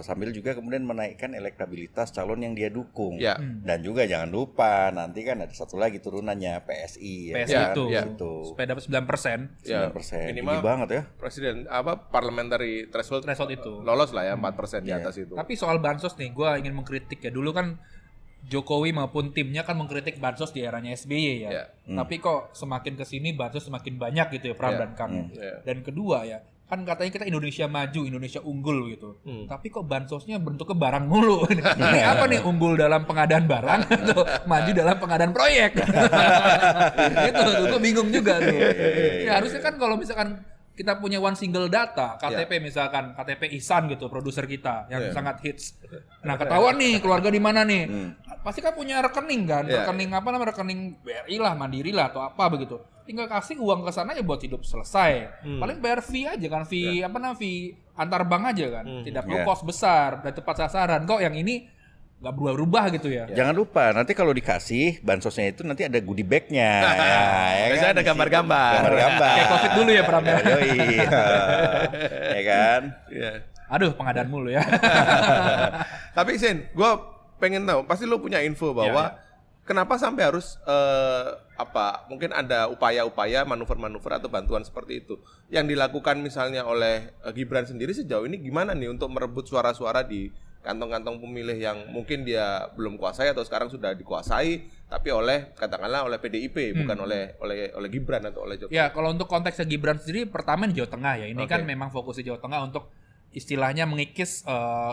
Speaker 3: Sambil juga kemudian menaikkan elektabilitas calon yang dia dukung. Dan juga jangan lupa nanti kan ada satu lagi turunannya PSI
Speaker 2: PSI
Speaker 3: kan?
Speaker 2: itu.
Speaker 3: Gitu.
Speaker 2: Supaya dapat 9%.
Speaker 3: 9%.
Speaker 1: Minimal
Speaker 3: Tinggi banget ya.
Speaker 1: Presiden parliamentary threshold
Speaker 2: itu.
Speaker 1: lolos lah ya 4% di atas itu.
Speaker 2: Tapi soal bansos nih, gue ingin mengkritik ya. Dulu kan Jokowi maupun timnya kan mengkritik bansos di eranya SBY ya. Tapi kok semakin kesini bansos semakin banyak gitu ya, Pram dan Kang. Dan kedua ya, kan katanya kita Indonesia maju, Indonesia unggul gitu. Tapi kok bansosnya bentuknya barang mulu. Ini apa nih, unggul dalam pengadaan barang atau maju dalam pengadaan proyek? Gitu, gue bingung juga tuh. Ya harusnya kan kalau misalkan kita punya one single data, KTP misalkan, KTP Ihsan gitu, produser kita yang sangat hits. Nah, ketahuan nih keluarga di mana nih. Pasti kan punya rekening kan, rekening BRI lah, Mandiri lah atau apa begitu. Tinggal kasih uang ke sana ya buat hidup selesai. Paling bayar fee aja kan, fee antar bank aja kan. Tidak perlu kos besar dan tepat sasaran. Kok yang ini nggak berubah-ubah gitu ya.
Speaker 3: Jangan lupa nanti kalau dikasih bansosnya itu nanti ada goodie bag-nya.
Speaker 1: Biasanya ada gambar-gambar.
Speaker 3: Gambar-gambar.
Speaker 2: Kayak COVID dulu ya Pram ya.
Speaker 3: Yoi. Ya kan?
Speaker 1: Iya.
Speaker 2: Aduh, pengadaan mulu ya.
Speaker 1: Tapi Sin, gue pengen tahu, pasti lu punya info bahwa kenapa sampai harus mungkin ada upaya-upaya manuver-manuver atau bantuan seperti itu yang dilakukan misalnya oleh Gibran sendiri sejauh ini gimana nih untuk merebut suara-suara di kantong-kantong pemilih yang mungkin dia belum kuasai atau sekarang sudah dikuasai tapi katakanlah oleh PDIP bukan oleh Gibran atau oleh Jokowi.
Speaker 2: Ya, kalau untuk konteksnya Gibran sendiri pertama di Jawa Tengah ya. Ini kan memang fokus di Jawa Tengah untuk istilahnya mengikis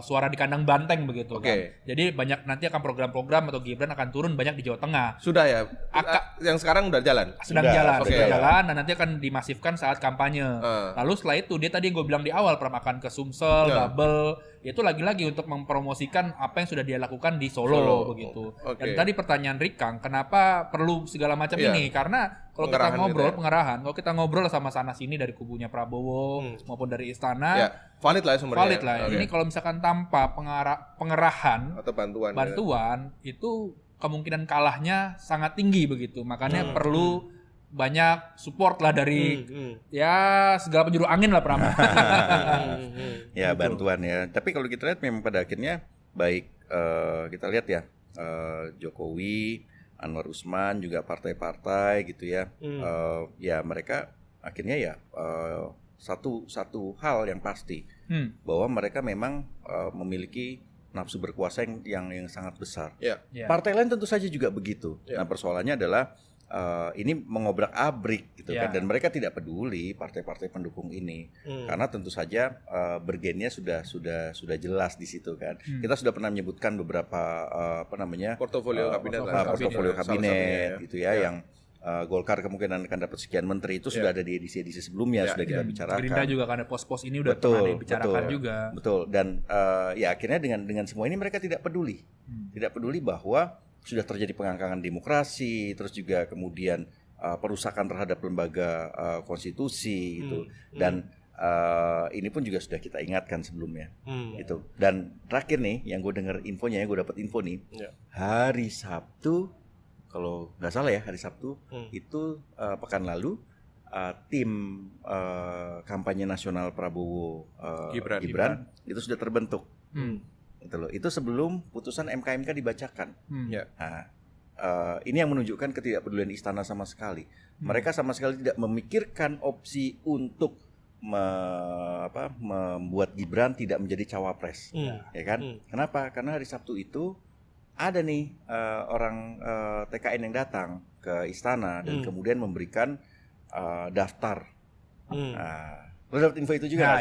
Speaker 2: suara di kandang banteng begitu kan. Jadi banyak nanti akan program-program atau Gibran akan turun banyak di Jawa Tengah.
Speaker 1: Sudah ya? Yang sekarang udah jalan?
Speaker 2: Sedang jalan dan nanti akan dimasifkan saat kampanye. Lalu setelah itu dia tadi yang gue bilang di awal akan ke Sumsel, Babel, itu lagi-lagi untuk mempromosikan apa yang sudah dia lakukan di Solo. Begitu. Dan tadi pertanyaan Rikang, kenapa perlu segala macam ini? Karena kalau kita ngobrol kalau kita ngobrol sama sana sini dari kubunya Prabowo maupun dari istana,
Speaker 1: valid lah sumbernya.
Speaker 2: Valid lah. Ini kalau misalkan tanpa pengerahan
Speaker 1: atau bantuan
Speaker 2: itu kemungkinan kalahnya sangat tinggi begitu. Makanya perlu banyak support lah dari ya segala penjuru angin lah Pram.
Speaker 3: Ya bantuan ya. Tapi kalau kita lihat memang pada akhirnya baik kita lihat ya Jokowi, Anwar Usman juga partai-partai gitu ya. Ya mereka akhirnya ya satu hal yang pasti bahwa mereka memang memiliki nafsu berkuasa yang sangat besar. Partai lain tentu saja juga begitu. Nah persoalannya adalah ini mengobrak-abrik gitu kan, dan mereka tidak peduli partai-partai pendukung ini karena tentu saja bergennya sudah jelas di situ kan. Kita sudah pernah menyebutkan beberapa
Speaker 1: portofolio
Speaker 3: kabinet gitu ya yang Golkar kemungkinan akan dapat sekian menteri itu sudah ada di edisi sebelumnya sudah kita bicarakan.
Speaker 2: Gerindra juga karena pos-pos ini udah pernah dibicarakan juga.
Speaker 3: Betul. Dan ya akhirnya dengan semua ini mereka tidak peduli. Tidak peduli bahwa sudah terjadi pengangkangan demokrasi, terus juga kemudian perusakan terhadap lembaga konstitusi gitu. Dan ini pun juga sudah kita ingatkan sebelumnya. Gitu. Dan terakhir nih yang gue dengar infonya, yang gue dapat info nih. Hari Sabtu kalau nggak salah ya hari Sabtu itu pekan lalu tim kampanye nasional Prabowo Gibran itu sudah terbentuk. Gitu loh. Itu sebelum putusan MK dibacakan. Nah, ini yang menunjukkan ketidakpedulian istana sama sekali. Mereka sama sekali tidak memikirkan opsi untuk membuat Gibran tidak menjadi cawapres, ya kan? Kenapa? Karena hari Sabtu itu ada nih orang TKN yang datang ke istana dan kemudian memberikan daftar. Lo dapat info itu juga?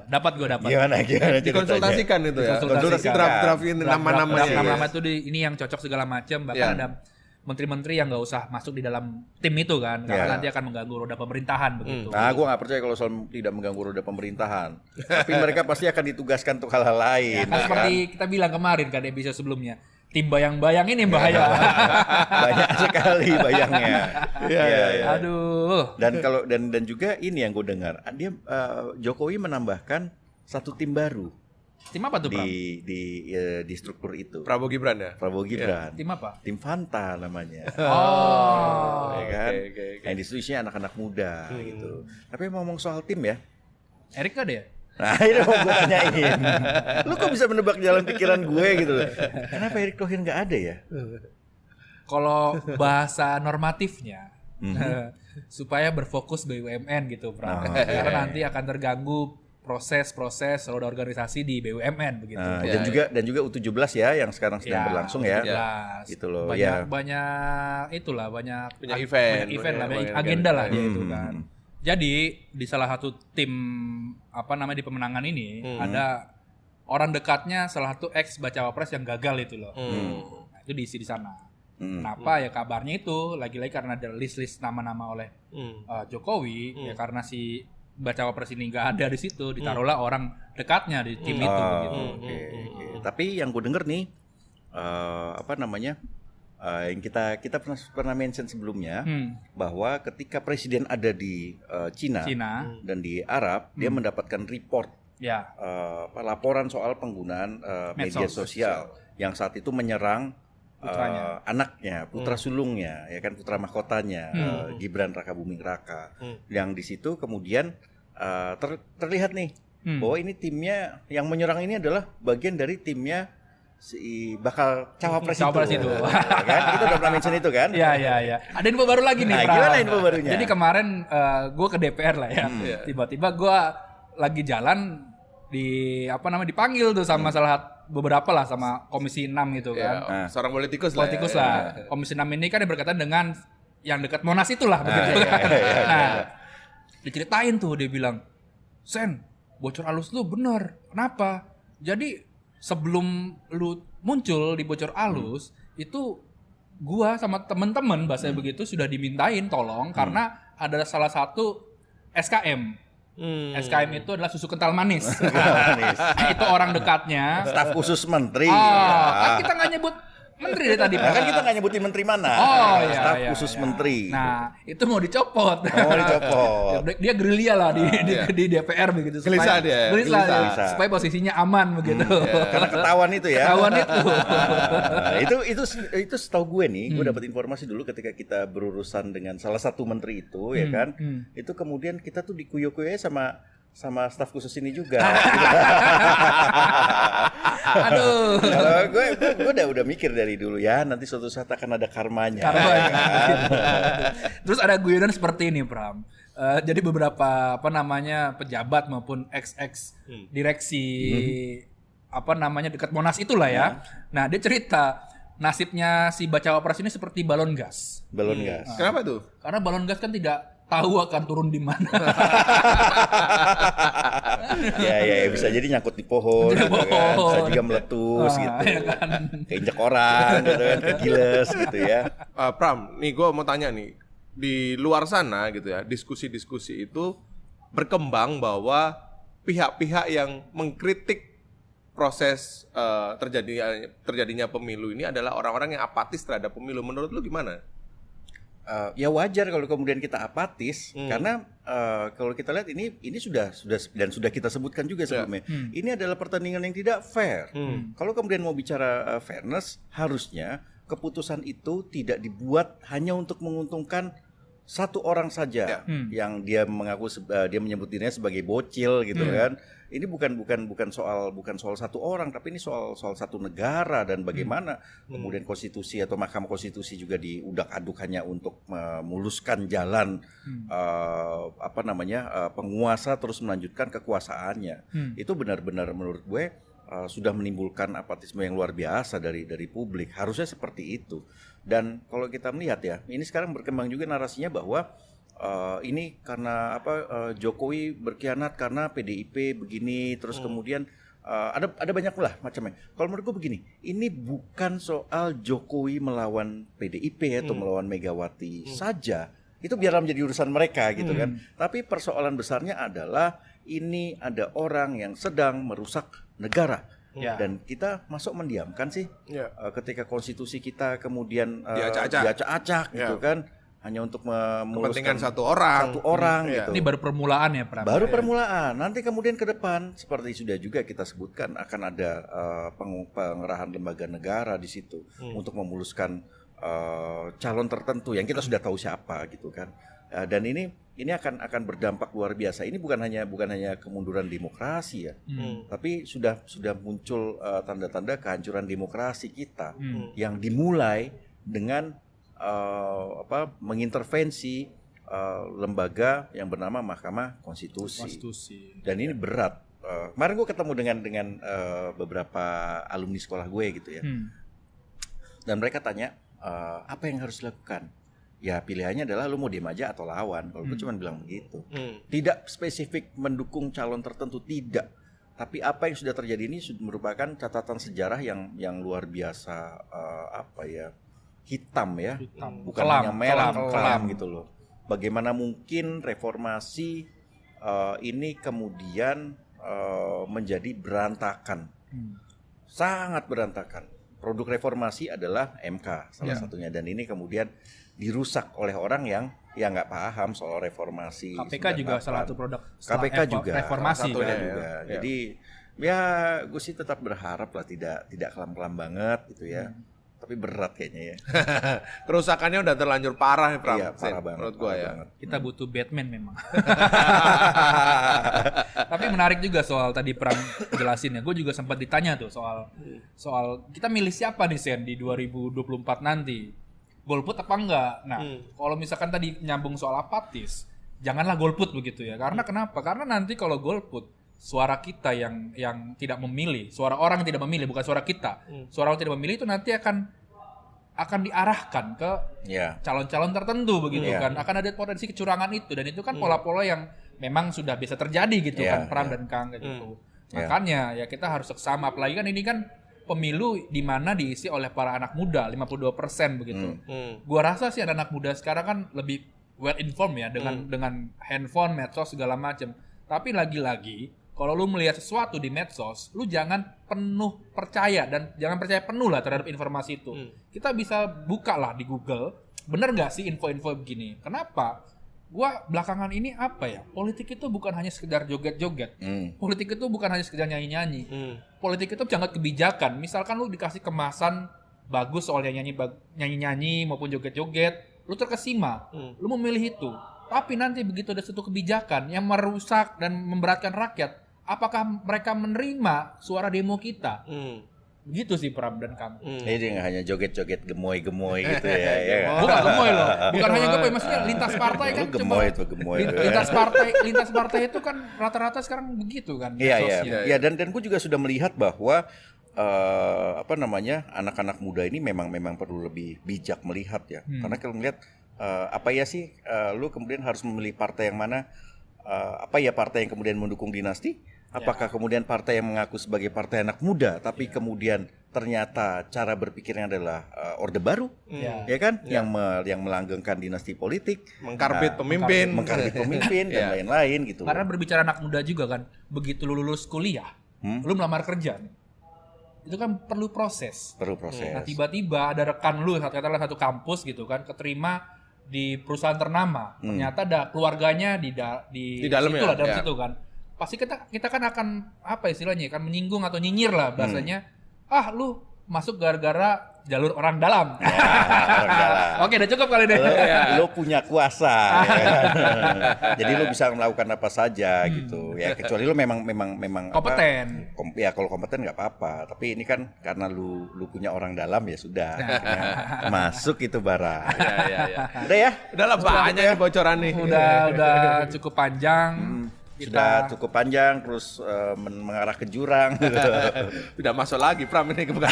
Speaker 2: Dapat gue.
Speaker 3: Gimana?
Speaker 1: Dikonsultasikan itu ya? Konsultasi draft-draftin nama-namanya.
Speaker 2: Nama-nama itu ini yang cocok segala macam. Bahkan ada menteri-menteri yang nggak usah masuk di dalam tim itu kan, karena nanti akan mengganggu roda pemerintahan begitu.
Speaker 3: Nah, gue nggak percaya kalau soal tidak mengganggu roda pemerintahan. Tapi mereka pasti akan ditugaskan untuk hal-hal lain.
Speaker 2: Kan seperti kita bilang kemarin kan episode sebelumnya, tim bayang-bayang ini bahaya.
Speaker 3: Banyak sekali bayangnya.
Speaker 2: Aduh.
Speaker 3: Dan juga ini yang gue dengar, dia Jokowi menambahkan satu tim baru.
Speaker 2: Tim apa tuh, Pram?
Speaker 3: Di struktur itu.
Speaker 1: Prabowo Gibran ya?
Speaker 3: Prabowo Gibran.
Speaker 2: Tim apa?
Speaker 3: Tim Fanta namanya. Ya kan? Yang di situ isinya anak-anak muda gitu. Tapi ngomong soal tim ya.
Speaker 2: Erik ada ya?
Speaker 3: Nah ini mau gue tanyain. Lu kok bisa menebak jalan pikiran gue gitu loh. Kenapa Erick Thohir gak ada ya?
Speaker 2: Kalau bahasa normatifnya supaya berfokus BUMN gitu, Pram. Karena nanti akan terganggu proses roda organisasi di BUMN begitu.
Speaker 3: Dan juga U17 ya yang sekarang sedang berlangsung ya. Gitu loh.
Speaker 2: Banyak event lah, banyak agenda lah dia itu kan. Jadi di salah satu tim di pemenangan ini ada orang dekatnya salah satu ex bacawa pres yang gagal itu loh. Nah, itu diisi di sana. Kenapa ya kabarnya itu lagi-lagi karena ada list nama-nama oleh Jokowi ya karena si bacawa pres ini nggak ada di situ, ditaruhlah orang dekatnya di tim itu begitu.
Speaker 3: Tapi yang gue denger nih yang kita pernah mention sebelumnya bahwa ketika presiden ada di Cina dan di Arab dia mendapatkan report laporan soal penggunaan media sosial yang saat itu menyerang
Speaker 2: Putranya.
Speaker 3: anaknya, putra sulungnya, ya kan, putra mahkotanya, Gibran Rakabuming Raka. Yang di situ kemudian terlihat nih bahwa ini timnya yang menyerang ini adalah bagian dari timnya si bakal cawapres
Speaker 2: itu.
Speaker 3: Ya kan? Kita udah pernah mention itu kan?
Speaker 2: Iya. Ada info baru lagi nih,
Speaker 3: Nah,
Speaker 2: Pram.
Speaker 3: gimana info barunya?
Speaker 2: Jadi kemarin gue ke DPR lah ya. Tiba-tiba gue lagi jalan dipanggil tuh sama beberapa lah sama Komisi 6 gitu kan.
Speaker 1: Seorang politikus lah.
Speaker 2: Politikus lah. Komisi 6 ini kan yang berkaitan dengan yang dekat Monas itulah begitu kan. Nah, diceritain tuh, dia bilang, "Sen, bocor alus lu bener. Kenapa? Jadi sebelum lu muncul di bocor alus itu gua sama temen-temen bahasa begitu sudah dimintain tolong karena ada salah satu SKM. SKM itu adalah susu kental manis.
Speaker 3: Manis.
Speaker 2: Itu orang dekatnya.
Speaker 3: Staf khusus menteri.
Speaker 2: Kan kita nggak nyebut menteri dari tadi.
Speaker 3: Nah, kan kita nggak nyebutin menteri mana.
Speaker 2: Oh iya.
Speaker 3: Staf khusus menteri.
Speaker 2: Nah, itu mau dicopot.
Speaker 3: Oh, dicopot.
Speaker 2: Dia gerilya lah di DPR begitu.
Speaker 1: Gelisah dia.
Speaker 3: Gelisah.
Speaker 2: Supaya posisinya aman begitu.
Speaker 3: Karena ketahuan itu ya.
Speaker 2: Ketahuan itu.
Speaker 3: Nah, itu setahu gue nih, gue dapat informasi dulu ketika kita berurusan dengan salah satu menteri itu, ya kan. Itu kemudian kita tuh dikuyok-kuyok sama staf khusus ini juga.
Speaker 2: Aduh.
Speaker 3: Kalau gue udah mikir dari dulu ya, nanti suatu saat akan ada karmanya.
Speaker 2: Terus ada guyonan seperti ini, Pram. Jadi beberapa pejabat maupun ex direksi dekat Monas itulah ya. Nah, dia cerita nasibnya si bacawa pres ini seperti balon gas.
Speaker 3: Balon gas.
Speaker 1: Kenapa tuh?
Speaker 2: Karena balon gas kan tidak tahu akan turun di mana.
Speaker 3: Ya, bisa jadi nyangkut di pohon, gitu kan. Bisa juga meletus gitu.
Speaker 2: Ya kan?
Speaker 3: Keinjek orang gitu kan, kegiles gitu ya.
Speaker 1: Pram, nih gue mau tanya nih, di luar sana gitu ya, diskusi-diskusi itu berkembang bahwa pihak-pihak yang mengkritik proses terjadinya pemilu ini adalah orang-orang yang apatis terhadap pemilu. Menurut lu gimana?
Speaker 3: Ya wajar kalau kemudian kita apatis, karena kalau kita lihat ini sudah dan sudah kita sebutkan juga sebelumnya. Ini adalah pertandingan yang tidak fair. Kalau kemudian mau bicara fairness, harusnya keputusan itu tidak dibuat hanya untuk menguntungkan satu orang saja yang dia mengaku dia menyebut dirinya sebagai bocil gitu kan. Ini bukan soal satu orang, tapi ini soal satu negara dan bagaimana kemudian konstitusi atau Mahkamah Konstitusi juga diudak-aduk hanya untuk memuluskan jalan penguasa terus melanjutkan kekuasaannya. Itu benar-benar menurut gue sudah menimbulkan apatisme yang luar biasa dari publik. Harusnya seperti itu. Dan kalau kita melihat ya, ini sekarang berkembang juga narasinya bahwa ini karena Jokowi berkhianat karena PDIP begini, terus kemudian ada banyak lah macamnya. Kalau menurut gue begini, ini bukan soal Jokowi melawan PDIP atau melawan Megawati saja. Itu biarlah menjadi urusan mereka gitu kan. Tapi persoalan besarnya adalah ini ada orang yang sedang merusak negara. Dan kita masuk mendiamkan sih ketika konstitusi kita kemudian diacak-acak gitu kan, hanya untuk memuluskan
Speaker 1: kepentingan satu orang
Speaker 3: gitu.
Speaker 2: Ini baru permulaan ya, Pram.
Speaker 3: Baru permulaan. Nanti kemudian ke depan seperti sudah juga kita sebutkan akan ada pengerahan lembaga negara di situ untuk memuluskan calon tertentu yang kita sudah tahu siapa gitu kan. Dan ini akan berdampak luar biasa. Ini bukan hanya kemunduran demokrasi ya, tapi sudah muncul tanda-tanda kehancuran demokrasi kita yang dimulai dengan mengintervensi lembaga yang bernama Mahkamah Konstitusi. Dan ini berat. Kemarin gue ketemu dengan beberapa alumni sekolah gue gitu ya, dan mereka tanya apa yang harus dilakukan. Ya pilihannya adalah lu mau diem aja atau lawan. Kalau gue cuma bilang begitu. Tidak spesifik mendukung calon tertentu, tidak. Tapi apa yang sudah terjadi ini merupakan catatan sejarah yang luar biasa hitam ya. Bukan hanya merah, kelam gitu loh. Bagaimana mungkin reformasi ini kemudian menjadi berantakan. Sangat berantakan. Produk reformasi adalah MK salah satunya, dan ini kemudian dirusak oleh orang yang nggak paham soal reformasi.
Speaker 2: KPK juga salah satu produk
Speaker 3: KPK juga
Speaker 2: reformasi
Speaker 3: juga.
Speaker 2: kan?
Speaker 3: Jadi Ya, gue sih tetap berharap lah tidak kelam-kelam banget gitu ya. Tapi berat kayaknya ya.
Speaker 1: Kerusakannya udah terlanjur parah ya, Pram.
Speaker 3: Iya, parah banget.
Speaker 1: Menurut gua
Speaker 3: parah
Speaker 1: ya.
Speaker 3: banget.
Speaker 2: Kita butuh Batman memang. Tapi menarik juga soal tadi Pram jelasin ya. Gue juga sempat ditanya tuh soal kita milih siapa nih Sen di 2024 nanti. Golput apa enggak? Nah, kalau misalkan tadi nyambung soal apatis, janganlah golput begitu ya. Karena kenapa? Karena nanti kalau golput, suara kita yang tidak memilih, suara orang yang tidak memilih, bukan suara kita. Suara orang yang tidak memilih itu nanti akan diarahkan ke calon-calon tertentu begitu kan. Akan ada potensi kecurangan itu, dan itu kan pola-pola yang memang sudah biasa terjadi gitu kan, Pram dan Kang kayak gitu. Makanya ya kita harus seksama, apalagi kan ini kan pemilu di mana diisi oleh para anak muda 52% begitu. Gua rasa sih anak muda sekarang kan lebih well informed ya dengan handphone, medsos segala macam. Tapi lagi-lagi kalau lu melihat sesuatu di medsos, lu jangan penuh percaya dan jangan percaya penuh lah terhadap informasi itu. Kita bisa buka lah di Google, bener nggak sih info-info begini? Kenapa? Gua belakangan ini apa ya? Politik itu bukan hanya sekedar joget-joget. Politik itu bukan hanya sekedar nyanyi-nyanyi. Politik itu jangan kebijakan. Misalkan lu dikasih kemasan bagus soal nyanyi-nyanyi maupun joget-joget, lu terkesima. Lu memilih itu. Tapi nanti begitu ada satu kebijakan yang merusak dan memberatkan rakyat, apakah mereka menerima suara demo kita? Begitu sih Pram dan Kang.
Speaker 3: Jadi nggak hanya joget-joget gemoy-gemoy gitu ya.
Speaker 2: Bukan gemoy loh. Bukan hanya gemoy, maksudnya lintas partai kan
Speaker 3: Gemoy itu gemoy.
Speaker 2: lintas partai itu kan rata-rata sekarang begitu kan.
Speaker 3: Iya, dan gue juga sudah melihat bahwa anak-anak muda ini memang perlu lebih bijak melihat ya. Karena kalau melihat lu kemudian harus memilih partai yang mana, partai yang kemudian mendukung dinasti, apakah kemudian partai yang mengaku sebagai partai anak muda tapi kemudian ternyata cara berpikirnya adalah orde baru, ya kan, yang melanggengkan dinasti politik,
Speaker 1: mengkarbit pemimpin
Speaker 3: dan lain-lain gitu.
Speaker 2: Karena berbicara anak muda juga kan, begitu lu lulus kuliah, lu melamar kerja nih, itu kan perlu proses. Nah, tiba-tiba ada rekan lu katakanlah satu kampus gitu kan, keterima di perusahaan ternama, ternyata ada keluarganya di
Speaker 1: dalamnya,
Speaker 2: dalam situ kan. Pasti kita kan akan apa istilahnya, kan menyinggung atau nyinyir lah bahasanya. Lu masuk gara-gara jalur orang dalam. Oke, udah cukup kali deh.
Speaker 3: Lo punya kuasa. Jadi lo bisa melakukan apa saja gitu. Ya kecuali lo memang
Speaker 2: kompeten.
Speaker 3: Kalau kompeten nggak apa-apa. Tapi ini kan karena lu punya orang dalam ya sudah. Masuk itu bara. Udah ya.
Speaker 1: Udahlah banyak nih bocoran nih.
Speaker 2: Udah cukup panjang.
Speaker 3: Sudah cukup panjang, terus mengarah ke jurang.
Speaker 1: Tidak masuk lagi, Pram, ini bukan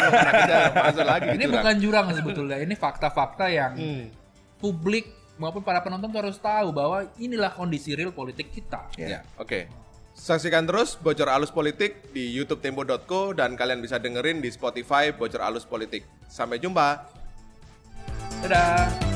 Speaker 1: masuk lagi.
Speaker 2: Ini bukan jurang sebetulnya, ini fakta-fakta yang publik maupun para penonton tuh harus tahu bahwa inilah kondisi real politik kita.
Speaker 1: Oke. Saksikan terus Bocor Alus Politik di youtube.tempo.co dan kalian bisa dengerin di Spotify Bocor Alus Politik. Sampai jumpa.
Speaker 2: Dadah.